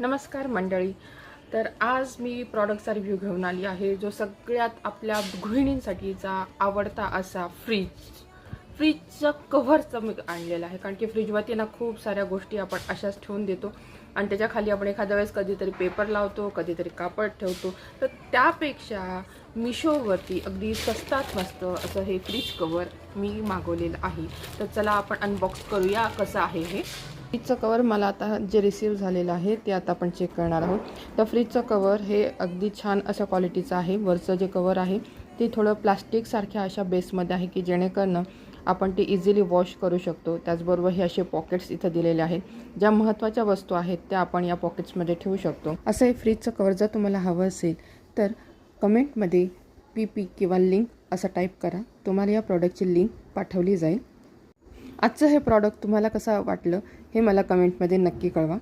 नमस्कार मंडळी. तर आज मी प्रॉडक्टचा रिव्ह्यू घेऊन आली आहे, जो सगळ्यात आपल्या गृहिणींसाठीचा आवडता असा फ्रीजचं कव्हरचं मी आणलेलं आहे. कारण की फ्रीजवरती ना खूप साऱ्या गोष्टी आपण अशाच ठेवून देतो आणि त्याच्या खाली आपण एखाद्या वेळेस कधीतरी पेपर लावतो, कधीतरी कापड ठेवतो. तर त्यापेक्षा मिशोवरती अगदी स्वस्तात मस्त असं हे फ्रीज कव्हर मी मागवलेलं आहे. तर चला आपण अनबॉक्स करूया कसं आहे हे. फ्रीजचं कवर मला आता जे रिसीव झालेलं आहे ते आता आपण चेक करणार आहोत. तर फ्रीजचं कवर हे अगदी छान अशा क्वालिटीचं आहे. वरचं जे कवर आहे ते थोडं प्लास्टिकसारख्या अशा बेसमध्ये आहे की जेणेकरून आपण ते इझिली वॉश करू शकतो. त्याचबरोबर हे असे पॉकेट्स इथं दिलेले आहेत. ज्या महत्त्वाच्या वस्तू आहेत त्या आपण या पॉकेट्समध्ये ठेवू शकतो. असं हे फ्रीजचं कवर जर तुम्हाला हवं असेल तर कमेंटमध्ये PP किंवा लिंक असं टाईप करा. तुम्हाला या प्रॉडक्टची लिंक पाठवली जाईल. आजचं हे प्रॉडक्ट तुम्हाला कसं वाटलं हे मला कमेंटमध्ये नक्की कळवा.